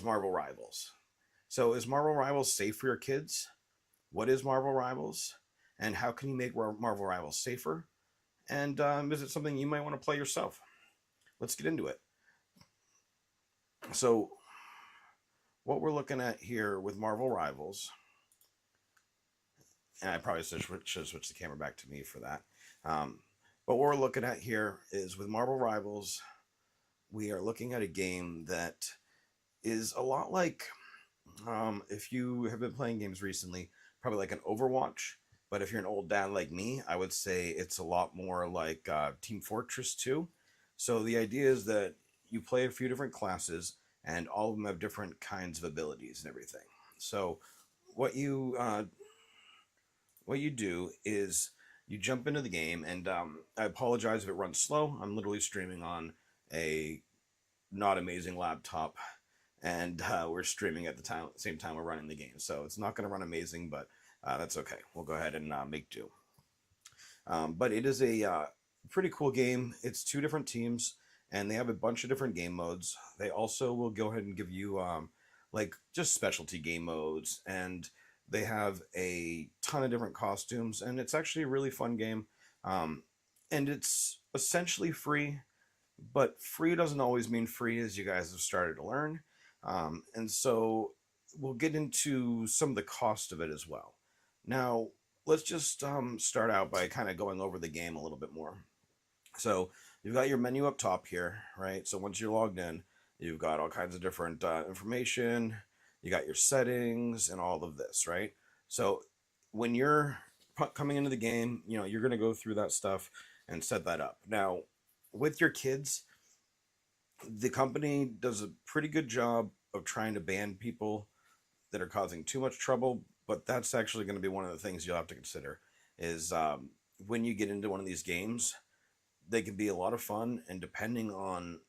Marvel Rivals. So, is Marvel Rivals safe for your kids? What is Marvel Rivals? And how can you make Marvel Rivals safer? And is it something you might want to play yourself? Let's get into it. So, what we're looking at here with Marvel Rivals, and I probably should have switched the camera back to me for that. Um, but what we're looking at here is with Marvel Rivals, we are looking at a game that is a lot like if you have been playing games recently, probably like an Overwatch. But if you're an old dad like me, I would say it's a lot more like Team Fortress 2. So the idea is that you play a few different classes, and all of them have different kinds of abilities and everything. So what you uh, what you do is you jump into the game, and I apologize if it runs slow. I'm literally streaming on a not amazing laptop, and we're streaming at the same time we're running the game. So it's not going to run amazing, but that's okay. We'll go ahead and make do. But it is a pretty cool game. It's two different teams, and they have a bunch of different game modes. They also will go ahead and give you like just specialty game modes, and they have a ton of different costumes, and it's actually a really fun game. Um, and it's essentially free, but free doesn't always mean free, as you guys have started to learn. And so we'll get into some of the cost of it as well. Now, let's just start out by kind of going over the game a little bit more. So you've got your menu up top here, right? So once you're logged in, you've got all kinds of different information. You got your settings and all of this, right? So when you're coming into the game, you're going to go through that stuff and set that up. Now, with your kids, the company does a pretty good job of trying to ban people that are causing too much trouble, but that's actually going to be one of the things you'll have to consider is when you get into one of these games, they can be a lot of fun, and depending on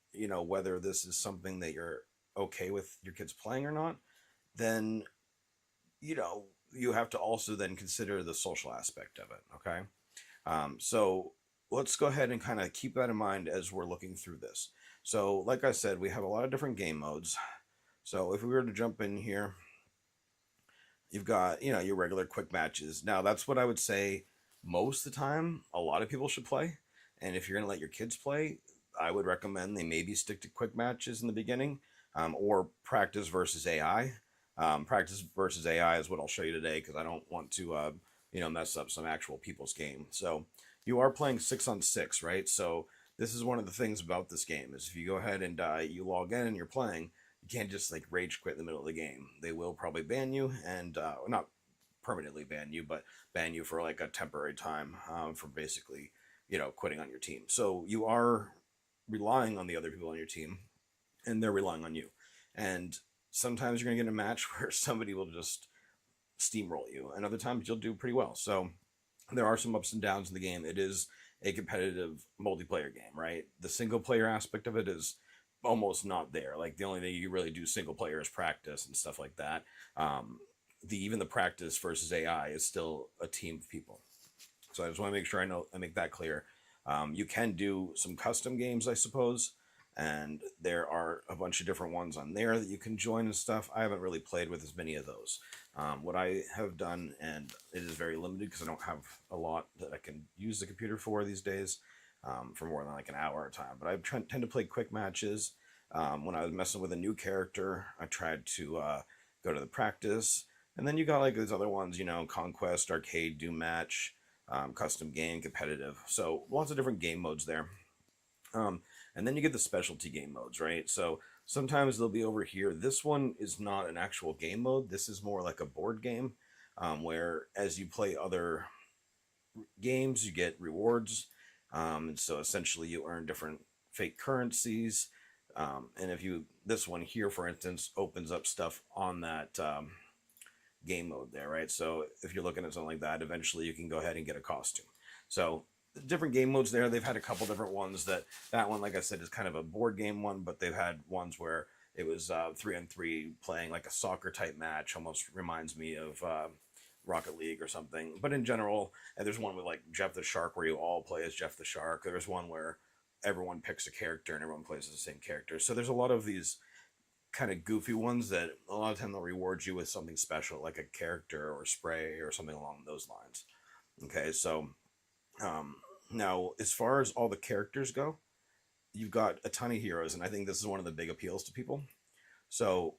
whether this is something that you're okay with your kids playing or not, then you know you have to also then consider the social aspect of it. Okay, so let's go ahead and kind of keep that in mind as we're looking through this. So, like I said, we have a lot of different game modes. So, if we were to jump in here, you've got, your regular quick matches. Now, that's what I would say most of the time a lot of people should play. And if you're going to let your kids play, I would recommend they maybe stick to quick matches in the beginning, or practice versus AI. Practice versus AI is what I'll show you today because I don't want to, mess up some actual people's game. So you are playing 6 on 6, right? So this is one of the things about this game is if you go ahead and you log in and you're playing, you can't just like rage quit in the middle of the game. They will probably ban you and not permanently ban you, but ban you for like a temporary time for basically, quitting on your team. So you are relying on the other people on your team, and they're relying on you. And sometimes you're going to get a match where somebody will just steamroll you, and other times you'll do pretty well. So there are some ups and downs in the game. It is a competitive multiplayer game, right? The single player aspect of it is almost not there. Like the only thing you really do single player is practice and stuff like that. Even the practice versus AI is still a team of people. So I just want to make sure I make that clear. You can do some custom games, I suppose, and there are a bunch of different ones on there that you can join and stuff. I haven't really played with as many of those. What I have done, and it is very limited because I don't have a lot that I can use the computer for these days, for more than like an hour at a time. But tend to play quick matches. When I was messing with a new character, I tried to go to the practice. And then you got like these other ones, Conquest, Arcade, Doom Match, custom game, competitive. So lots of different game modes there. And then you get the specialty game modes, right? So sometimes they'll be over here. This one is not an actual game mode. This is more like a board game, where as you play other games, you get rewards. And so essentially you earn different fake currencies. And this one here, for instance, opens up stuff on that game mode there, right? So if you're looking at something like that, eventually you can go ahead and get a costume. So different game modes there. They've had a couple different ones. That one, like I said, is kind of a board game one, but they've had ones where it was 3-on-3 playing like a soccer type match. Almost reminds me of Rocket League or something. But in general, and there's one with like Jeff the Shark where you all play as Jeff the Shark. There's one where everyone picks a character and everyone plays as the same character. So there's a lot of these kind of goofy ones that a lot of time they'll reward you with something special, like a character or spray or something along those lines. Okay, so um, now as far as all the characters go, you've got a ton of heroes, and I think this is one of the big appeals to people. So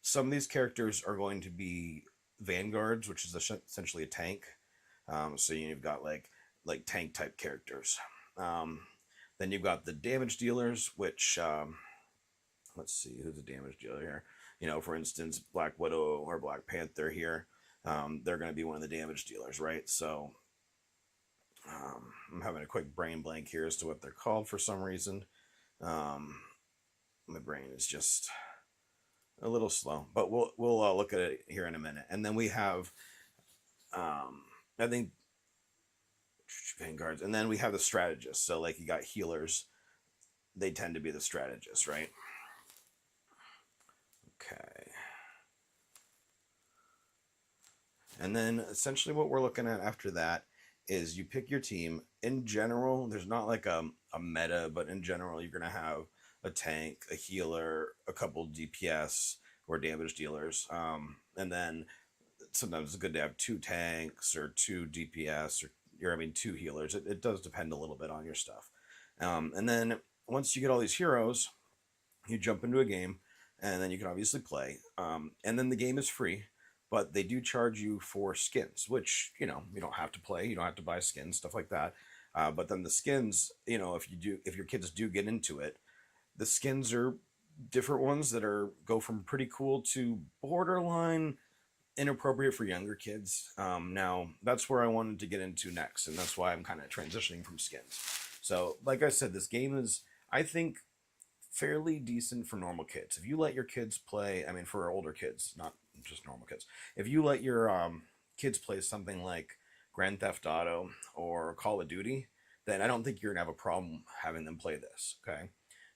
some of these characters are going to be vanguards, which is essentially a tank. So you've got like tank type characters. Um, then you've got the damage dealers, which let's see who's the damage dealer here. For instance, Black Widow or Black Panther here. They're going to be one of the damage dealers, right? So I'm having a quick brain blank here as to what they're called for some reason. Um, my brain is just a little slow, but we'll look at it here in a minute. And then we have, I think, vanguards, and then we have the strategists. So like you got healers, they tend to be the strategists, right? Okay. And then essentially what we're looking at after that is you pick your team. In general, there's not like a meta, but in general, you're going to have a tank, a healer, a couple DPS or damage dealers. And then sometimes it's good to have two tanks or two DPS or two healers. It does depend a little bit on your stuff. And then once you get all these heroes, you jump into a game, and then you can obviously play. And then the game is free, but they do charge you for skins, which, you don't have to play. You don't have to buy skins, stuff like that. But then the skins, if your kids do get into it, the skins are different ones that go from pretty cool to borderline inappropriate for younger kids. Now, that's where I wanted to get into next, and that's why I'm kind of transitioning from skins. So, like I said, this game is, I think, fairly decent for normal kids. If you let your kids play, for older kids, not just normal kids, if you let your kids play something like Grand Theft Auto or Call of Duty, then I don't think you're going to have a problem having them play this, okay?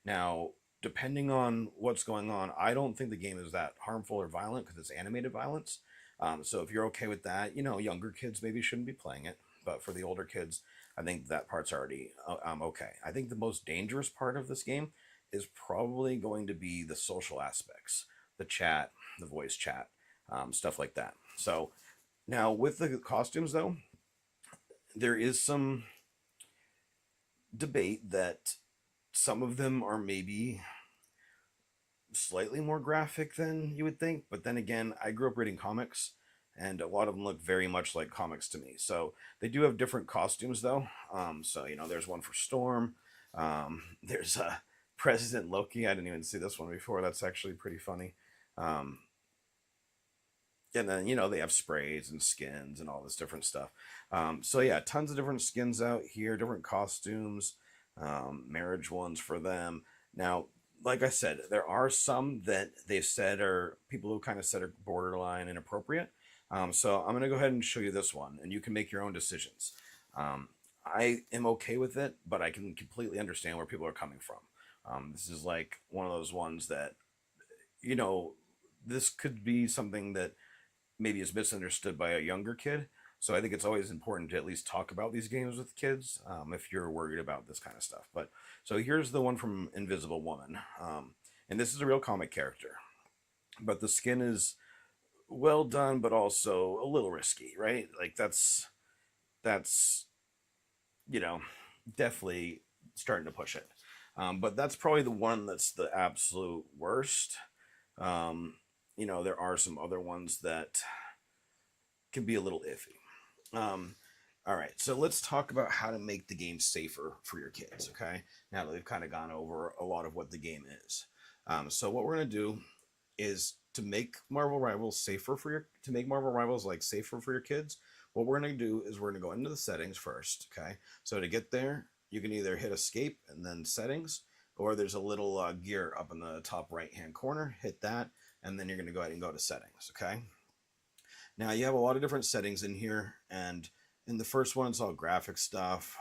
Now, depending on what's going on, I don't think the game is that harmful or violent because it's animated violence. So if you're okay with that, younger kids maybe shouldn't be playing it. But for the older kids, I think that part's already okay. I think the most dangerous part of this game is probably going to be the social aspects, the chat, the voice chat, stuff like that. So now with the costumes, though, there is some debate that some of them are maybe slightly more graphic than you would think. But then again, I grew up reading comics, and a lot of them look very much like comics to me. So they do have different costumes, though. So, there's one for Storm. There's President Loki. I didn't even see this one before. That's actually pretty funny. And then, they have sprays and skins and all this different stuff. So yeah, tons of different skins out here, different costumes, marriage ones for them. Now, like I said, there are some that they've said are people who kind of said are borderline inappropriate. So I'm going to go ahead and show you this one, and you can make your own decisions. I am okay with it, but I can completely understand where people are coming from. This is like one of those ones that, this could be something that maybe is misunderstood by a younger kid. So I think it's always important to at least talk about these games with kids if you're worried about this kind of stuff. But so here's the one from Invisible Woman. And this is a real comic character. But the skin is well done, but also a little risky, right? Like that's definitely starting to push it. But that's probably the one that's the absolute worst. There are some other ones that can be a little iffy. All right, so let's talk about how to make the game safer for your kids, okay? Now that we've kind of gone over a lot of what the game is. So what we're going to do is to make Marvel Rivals safer safer for your kids, what we're going to do is we're going to go into the settings first, okay? So to get there, you can either hit escape and then settings, or there's a little gear up in the top right-hand corner. Hit that, and then you're going to go ahead and go to settings, okay? Now, you have a lot of different settings in here, and in the first one, it's all graphic stuff,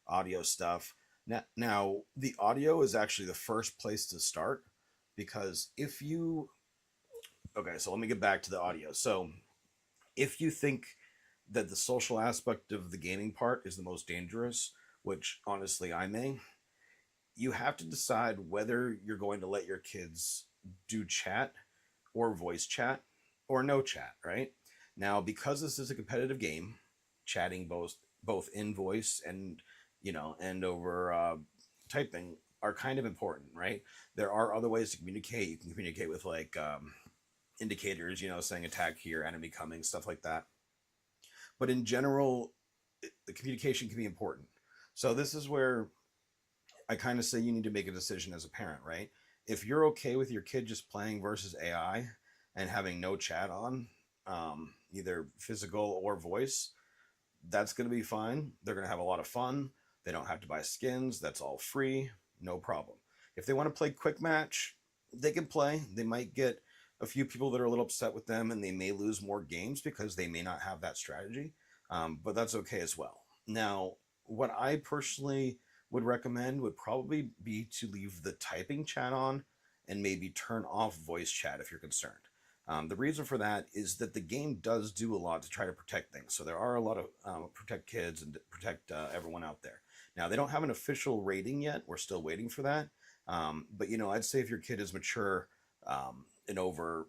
audio stuff. Now, the audio is actually the first place to start, because if you... Okay, so let me get back to the audio. So, if you think that the social aspect of the gaming part is the most dangerous, which honestly I may, you have to decide whether you're going to let your kids do chat or voice chat or no chat, right? Now, because this is a competitive game, chatting both in voice and and over typing are kind of important, right? There are other ways to communicate. You can communicate with like indicators, saying attack here, enemy coming, stuff like that. But in general, the communication can be important. So this is where I kind of say you need to make a decision as a parent, right? If you're okay with your kid just playing versus AI and having no chat on, either physical or voice, that's going to be fine. They're going to have a lot of fun. They don't have to buy skins. That's all free. No problem. If they want to play quick match, they can play. They might get a few people that are a little upset with them and they may lose more games because they may not have that strategy. But that's okay as well. Now, what I personally would recommend would probably be to leave the typing chat on and maybe turn off voice chat if you're concerned. The reason for that is that the game does do a lot to try to protect things. So there are a lot of protect kids and protect everyone out there. Now, they don't have an official rating yet. We're still waiting for that. But, I'd say if your kid is mature and over,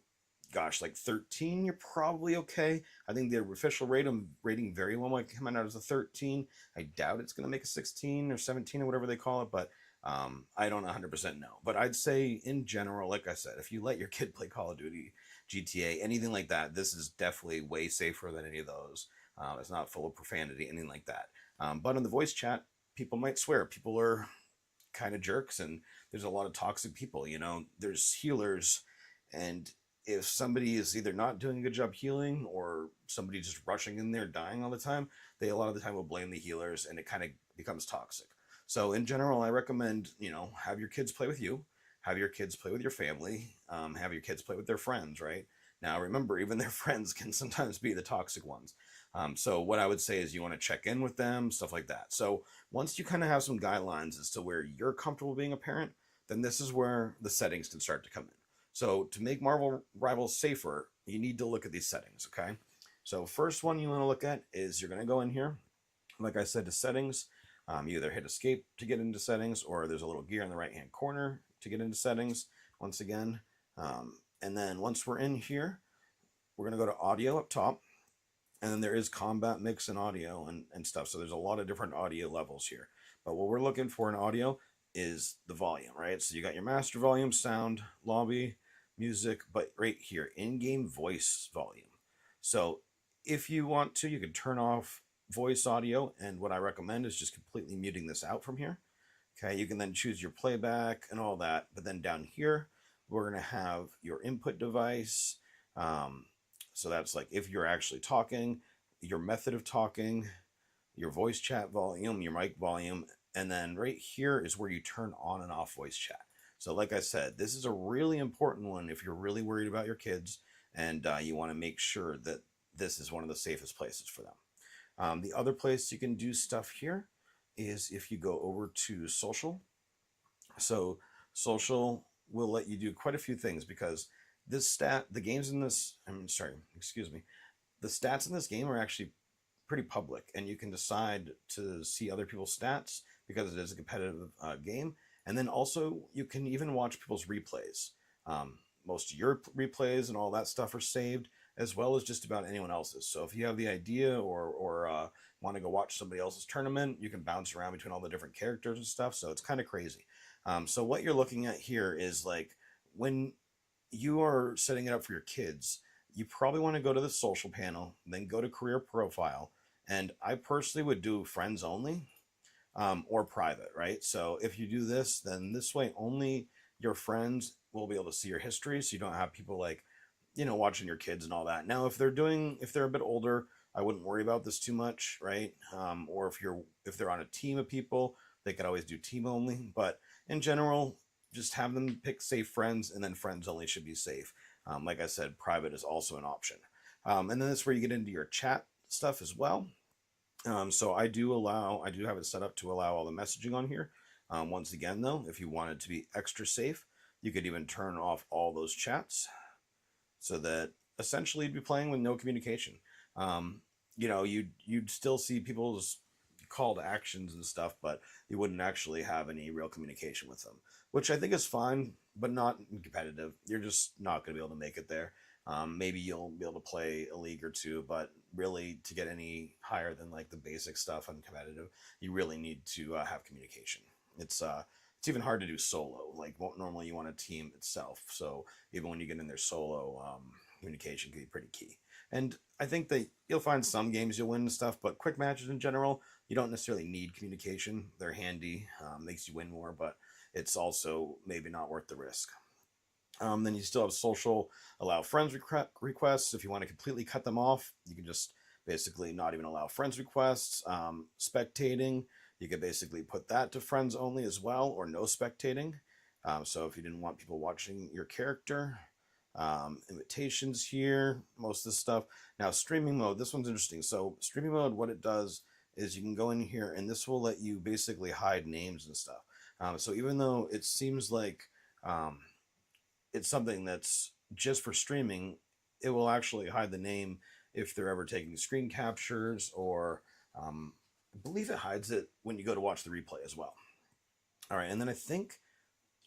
gosh, like 13, you're probably okay. I think the official rating very well might come out as a 13. I doubt it's going to make a 16 or 17 or whatever they call it, but I don't 100% know. But I'd say in general, like I said, if you let your kid play Call of Duty, GTA, anything like that, this is definitely way safer than any of those. It's not full of profanity, anything like that. But in the voice chat, people might swear. People are kind of jerks, and there's a lot of toxic people. There's healers, and if somebody is either not doing a good job healing or somebody just rushing in there dying all the time, they a lot of the time will blame the healers, and it kind of becomes toxic. So in general, I recommend have your kids play with you, have your kids play with your family, have your kids play with their friends, right? Now remember, even their friends can sometimes be the toxic ones. So what I would say is you want to check in with them, stuff like that. So once you kind of have some guidelines as to where you're comfortable being a parent, then this is where the settings can start to come in. So to make Marvel Rivals safer, you need to look at these settings, okay? So first one you want to look at is you're going to go in here, like I said, to settings. You either hit escape to get into settings, or there's a little gear in the right-hand corner to get into settings once again. And then once we're in here, we're going to go to audio up top. And then there is combat mix and audio and stuff. So there's a lot of different audio levels here. But what we're looking for in audio is the volume, right? So you got your master volume, sound, lobby, music, but right here, in-game voice volume. So if you want to, you can turn off voice audio. And what I recommend is just completely muting this out from here. Okay, you can then choose your playback and all that. But then down here, we're going to have your input device. So that's like if you're actually talking, your method of talking, your voice chat volume, your mic volume, and then right here is where you turn on and off voice chat. So like I said, this is a really important one if you're really worried about your kids and you want to make sure that this is one of the safest places for them. The other place you can do stuff here is if you go over to social. So social will let you do quite a few things because the games in this, I'm sorry, excuse me, the stats in this game are actually pretty public, and you can decide to see other people's stats because it is a competitive game. And then also you can even watch people's replays. Most of your replays and all that stuff are saved, as well as just about anyone else's. So if you have the idea or want to go watch somebody else's tournament, you can bounce around between all the different characters and stuff. So it's kind of crazy. So what you're looking at here is like when you are setting it up for your kids, you probably want to go to the social panel, then go to career profile. And I personally would do friends only or private, right? So if you do this, then this way only your friends will be able to see your history. So you don't have people like, watching your kids and all that. Now, if they're a bit older, I wouldn't worry about this too much, right? Or if they're on a team of people, they could always do team only. But in general, just have them pick safe friends, and then friends only should be safe. Like I said, private is also an option. And then that's where you get into your chat stuff as well. So I do have it set up to allow all the messaging on here. Once again, though, if you wanted to be extra safe, you could even turn off all those chats so that essentially you'd be playing with no communication. You'd still see people's call to actions and stuff, but you wouldn't actually have any real communication with them, which I think is fine but not in competitive. You're just not going to be able to make it there. Maybe you'll be able to play a league or two, but really to get any higher than like the basic stuff on competitive, you really need to have communication. It's even hard to do solo. Like normally you want a team itself. So even when you get in there solo, communication can be pretty key. And I think that you'll find some games you'll win and stuff, but quick matches in general, you don't necessarily need communication. They're handy, makes you win more, but it's also maybe not worth the risk. Then you still have social, allow friends requests. If you want to completely cut them off, you can just basically not even allow friends requests. Spectating, you could basically put that to friends only as well, or no spectating. So if you didn't want people watching your character, invitations here, most of this stuff. Now streaming mode, this one's interesting. So streaming mode, what it does is you can go in here and this will let you basically hide names and stuff. So even though it seems like it's something that's just for streaming, it will actually hide the name if they're ever taking screen captures, or I believe it hides it when you go to watch the replay as well. All right, and then I think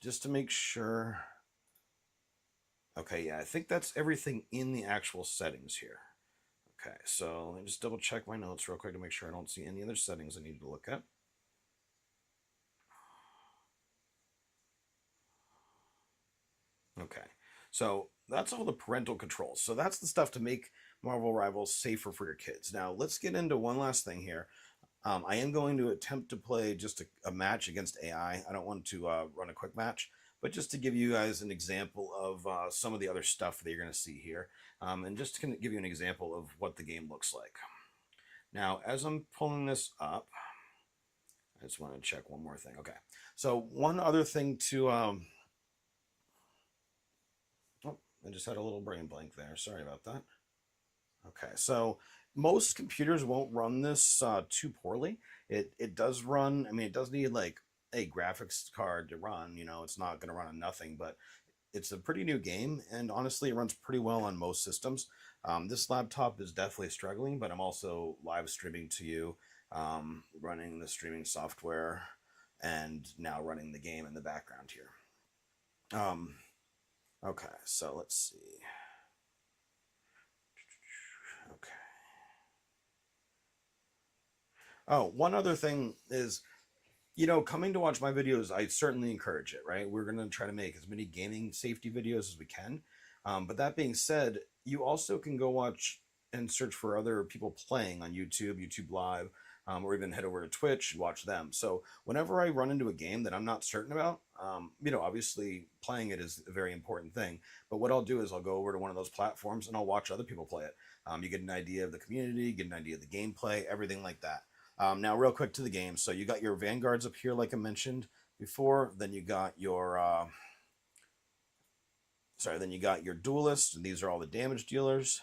just to make sure, okay, yeah, I think that's everything in the actual settings here. Okay, so let me just double check my notes real quick to make sure I don't see any other settings I need to look at. Okay, so that's all the parental controls. So that's the stuff to make Marvel Rivals safer for your kids. Now let's get into one last thing here. I am going to attempt to play just a match against AI. I don't want to run a quick match, but just to give you guys an example of some of the other stuff that you're going to see here, and just to give you an example of what the game looks like. Now, as I'm pulling this up, I just want to check one more thing. Okay, so one other thing to oh, I just had a little brain blank there. Sorry about that. Okay, so most computers won't run this too poorly. It does run. I mean, it does need like a graphics card to run. You know, it's not going to run on nothing, but it's a pretty new game, and honestly, it runs pretty well on most systems. This laptop is definitely struggling, but I'm also live streaming to you, running the streaming software, and now running the game in the background here. Okay, so let's see. Okay. Oh, one other thing is, you know, coming to watch my videos, I certainly encourage it, right? We're going to try to make as many gaming safety videos as we can. But that being said, you also can go watch and search for other people playing on YouTube, YouTube Live, or even head over to Twitch and watch them. So whenever I run into a game that I'm not certain about, you know, obviously playing it is a very important thing. But what I'll do is I'll go over to one of those platforms and I'll watch other people play it. You get an idea of the community, get an idea of the gameplay, everything like that. Now, real quick to the game. So you got your vanguards up here, like I mentioned before. Then you got your then you got your duelists, and these are all the damage dealers.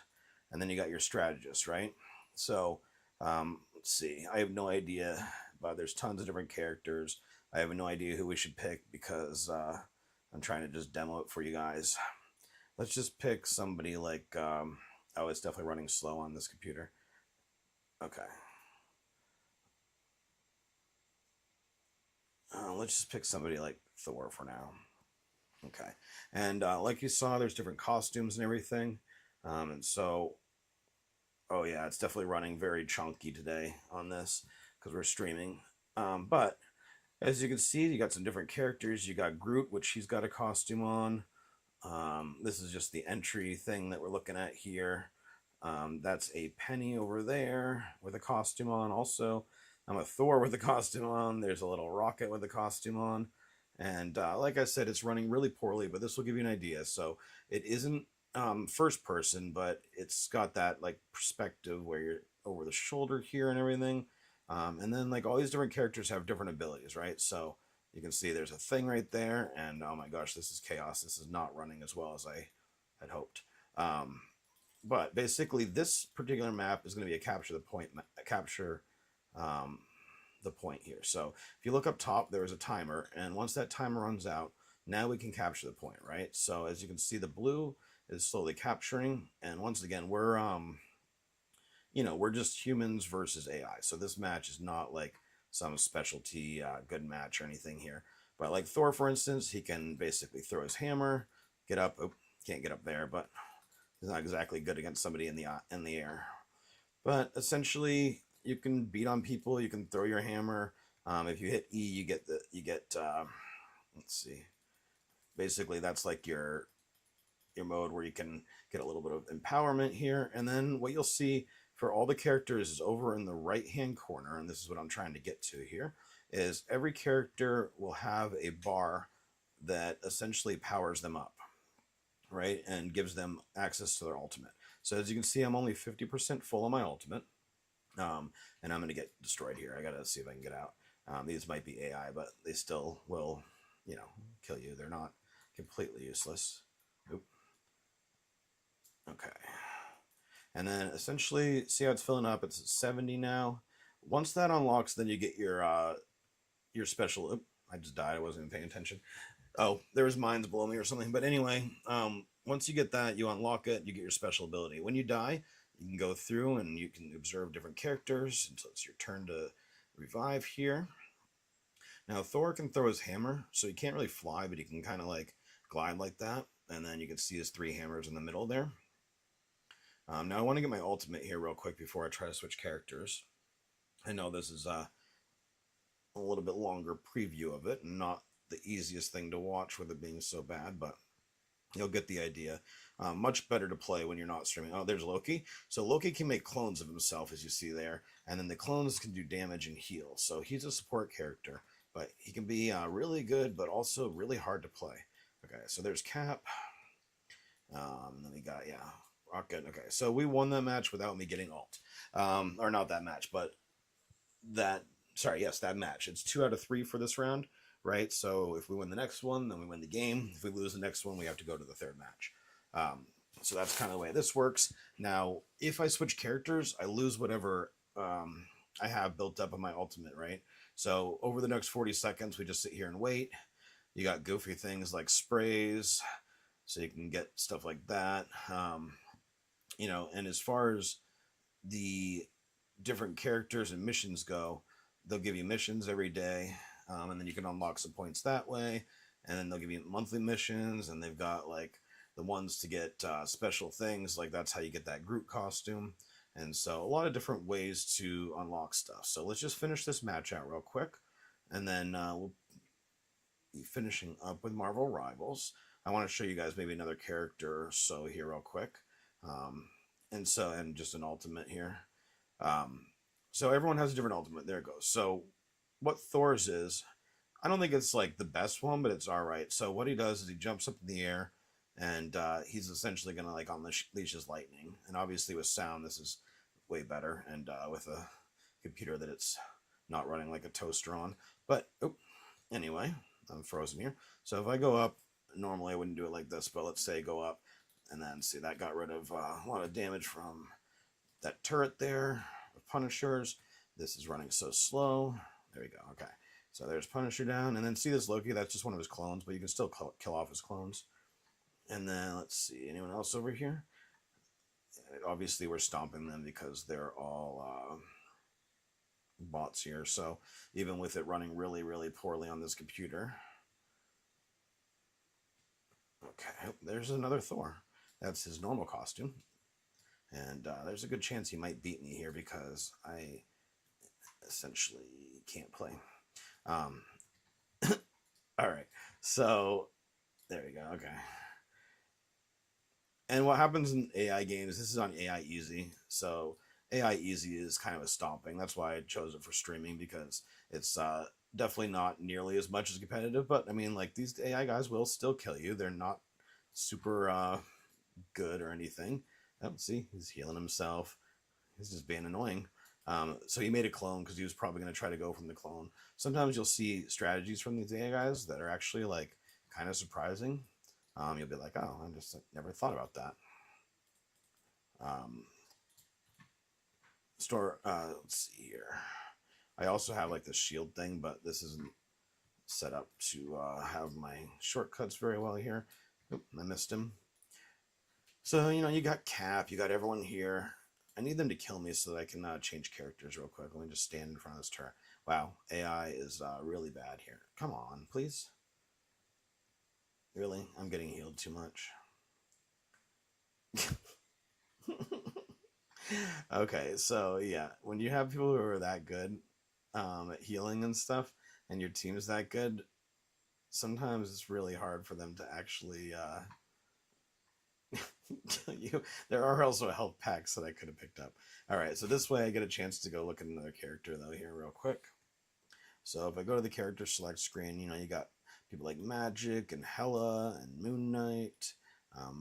And then you got your strategists, right? So let's see. I have no idea, but there's tons of different characters. I have no idea who we should pick because I'm trying to just demo it for you guys. Let's just pick somebody like oh, it's definitely running slow on this computer. Okay. Let's just pick somebody like Thor for now. Okay. And like you saw, there's different costumes and everything. And so, oh yeah, it's definitely running very chunky today on this because we're streaming. But as you can see, you got some different characters. You got Groot, which he's got a costume on. This is just the entry thing that we're looking at here. That's a Penny over there with a costume on also. I'm a Thor with a costume on. There's a little Rocket with a costume on. And like I said, it's running really poorly, but this will give you an idea. So it isn't first person, but it's got that like perspective where you're over the shoulder here and everything. And then like all these different characters have different abilities, right? So you can see there's a thing right there. And oh my gosh, this is chaos. This is not running as well as I had hoped. But basically, this particular map is going to be a capture the point, the point here. So if you look up top, there is a timer, and once that timer runs out, now we can capture the point, right? So as you can see, the blue is slowly capturing, and once again, we're you know, we're just humans versus AI. So this match is not like some specialty good match or anything here. But like Thor, for instance, he can basically throw his hammer, get up. Oh, can't get up there, but he's not exactly good against somebody in the air. But essentially, you can beat on people. You can throw your hammer. If you hit E, you get. Let's see. Basically, that's like your mode where you can get a little bit of empowerment here. And then what you'll see for all the characters is over in the right hand corner, and this is what I'm trying to get to here, is every character will have a bar that essentially powers them up, right, and gives them access to their ultimate. So as you can see, I'm only 50% full on my ultimate, and I'm going to get destroyed here. I got to see if I can get out. These might be AI, but they still will, kill you. They're not completely useless. Oop. Okay. And then essentially, see how it's filling up? It's at 70 now. Once that unlocks, then you get your special. Oop, I just died. I wasn't even paying attention. Oh, there was mines below me or something. But anyway, once you get that, you unlock it. You get your special ability. When you die, you can go through and you can observe different characters until it's your turn to revive here. Now Thor can throw his hammer, so he can't really fly, but he can kind of like glide like that. And then you can see his 3 hammers in the middle there. Now I want to get my ultimate here real quick before I try to switch characters. I know this is a little bit longer preview of it, and not the easiest thing to watch with it being so bad, but you'll get the idea. Much better to play when you're not streaming. Oh, there's Loki. So Loki can make clones of himself, as you see there, and then the clones can do damage and heal. So he's a support character, but he can be really good, but also really hard to play. Okay, so there's Cap. Then we got, Rocket. Okay, so we won that match without me getting ult. Or not that match, but that match. It's 2 out of 3 for this round, right? So if we win the next one, then we win the game. If we lose the next one, we have to go to the 3rd match. So that's kind of the way this works. Now, if I switch characters, I lose whatever I have built up on my ultimate, right? So over the next 40 seconds, we just sit here and wait. You got goofy things like sprays, so you can get stuff like that. And as far as the different characters and missions go, they'll give you missions every day, and then you can unlock some points that way, and then they'll give you monthly missions, and they've got like the ones to get special things, like that's how you get that Groot costume. And so a lot of different ways to unlock stuff. So let's just finish this match out real quick, and then we'll be finishing up with Marvel Rivals. I want to show you guys maybe another character or so here real quick, and just an ultimate here. So everyone has a different ultimate. There it goes. So what Thor's is, I don't think it's like the best one, but it's all right. So what he does is he jumps up in the air, and he's essentially going to like unleash his lightning. And obviously with sound, this is way better, and with a computer that it's not running like a toaster on. But anyway, I'm frozen here. So if I go up, normally I wouldn't do it like this, but let's say go up, and then see that got rid of a lot of damage from that turret there of Punishers. This is running so slow. There we go. Okay. So there's Punisher down. And then see this Loki? That's just one of his clones, but you can still kill off his clones. And then let's see. Anyone else over here? Obviously, we're stomping them because they're all bots here. So even with it running really, really poorly on this computer. Okay. There's another Thor. That's his normal costume. And there's a good chance he might beat me here because I essentially can't play. All right, so there we go. Okay. And what happens in AI games, this is on AI Easy. So AI Easy is kind of a stomping. That's why I chose it for streaming, because it's definitely not nearly as much as competitive. But I mean, like, these AI guys will still kill you. They're not super good or anything. Oh, see, he's healing himself. He's just being annoying. So he made a clone because he was probably going to try to go from the clone. Sometimes you'll see strategies from these AI guys that are actually like kind of surprising. You'll be like, oh, I just never thought about that. Let's see here. I also have like the shield thing, but this isn't set up to have my shortcuts very well here. Oop, I missed him. So, you got Cap, you got everyone here. I need them to kill me so that I can change characters real quick. Let me just stand in front of this turret. Wow, AI is really bad here. Come on, please. Really? I'm getting healed too much. Okay, so yeah, when you have people who are that good at healing and stuff, and your team is that good, sometimes it's really hard for them to actually kill you. There are also health packs that I could have picked up. All right, so this way I get a chance to go look at another character though here real quick. So if I go to the character select screen, you got people like Magic and Hela and Moon Knight, a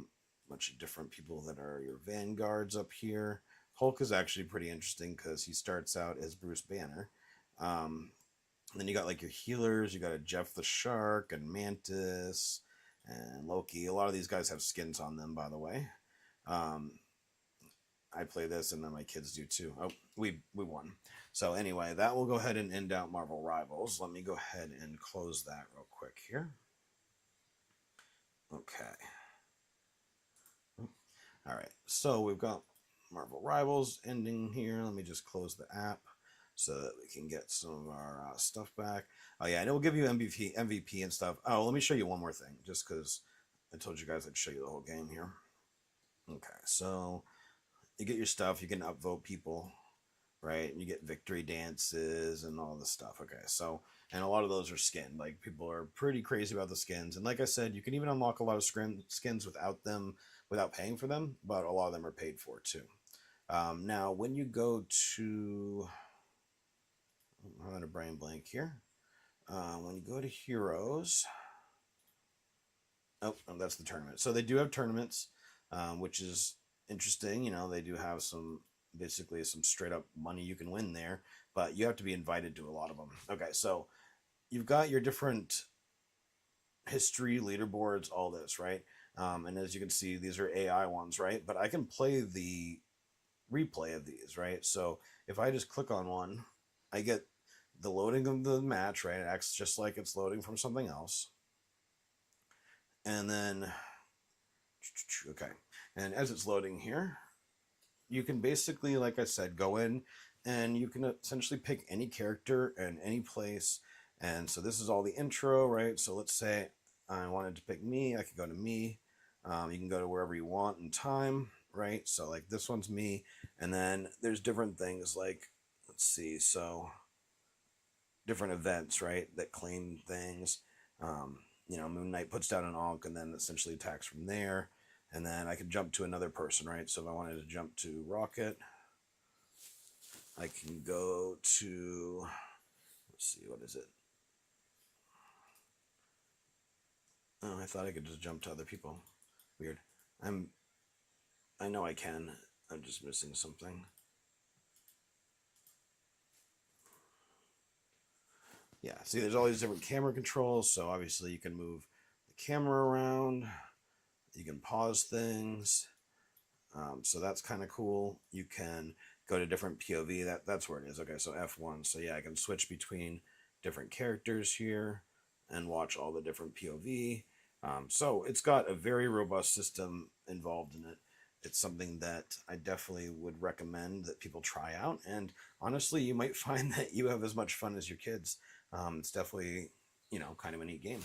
bunch of different people that are your vanguards up here. Hulk is actually pretty interesting because he starts out as Bruce Banner. Um, then you got like your healers. You got a Jeff the Shark and Mantis and Loki. A lot of these guys have skins on them, by the way. Um, I play this, and then my kids do too. Oh, we won. So anyway, that will go ahead and end out Marvel Rivals. Let me go ahead and close that real quick here. Okay. All right. So we've got Marvel Rivals ending here. Let me just close the app so that we can get some of our stuff back. Oh yeah, and it will give you MVP and stuff. Oh, let me show you one more thing, just because I told you guys I'd show you the whole game here. Okay, so you get your stuff. You can upvote people, right? You get victory dances and all this stuff. Okay, so and a lot of those are skinned. Like people are pretty crazy about the skins. And like I said, you can even unlock a lot of skins without paying for them, but a lot of them are paid for too. Now, when you go to, I'm having a brain blank here. When you go to Heroes, oh, that's the tournament. So they do have tournaments, which is interesting. They do have basically some straight up money you can win there, but you have to be invited to a lot of them. Okay, so you've got your different history leaderboards, all this, right? And as you can see, these are AI ones, right? But I can play the replay of these, right? So if I just click on one, I get the loading of the match, right? It acts just like it's loading from something else. And then, okay. And as it's loading here, you can basically, like I said, go in and you can essentially pick any character and any place. And so this is all the intro, right? So let's say I wanted to pick me. I could go to me. You can go to wherever you want in time, right? So like this one's me. And then there's different things like, let's see, so different events, right, that claim things. Moon Knight puts down an Ankh and then essentially attacks from there. And then I can jump to another person, right? So if I wanted to jump to Rocket, I can go to, let's see, what is it? Oh, I thought I could just jump to other people. Weird. I know I can. I'm just missing something. Yeah, see, there's all these different camera controls. So obviously you can move the camera around. You can pause things. So that's kind of cool. You can go to different POV. That's where it is. Okay, so F1. So yeah, I can switch between different characters here and watch all the different POV. So it's got a very robust system involved in it. It's something that I definitely would recommend that people try out. And honestly, you might find that you have as much fun as your kids. It's definitely, kind of a neat game.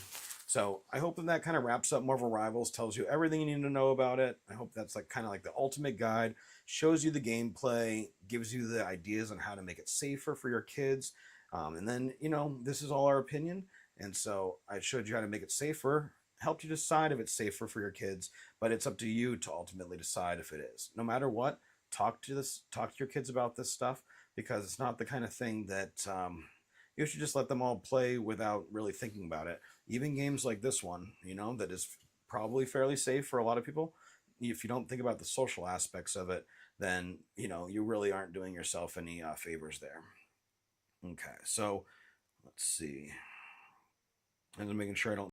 So I hope that kind of wraps up Marvel Rivals, tells you everything you need to know about it. I hope that's like kind of like the ultimate guide, shows you the gameplay, gives you the ideas on how to make it safer for your kids. And then, this is all our opinion. And so I showed you how to make it safer, helped you decide if it's safer for your kids, but it's up to you to ultimately decide if it is. No matter what, talk to your kids about this stuff, because it's not the kind of thing that you should just let them all play without really thinking about it. Even games like this one, that is probably fairly safe for a lot of people. If you don't think about the social aspects of it, then, you really aren't doing yourself any favors there. Okay, so let's see. I'm making sure I don't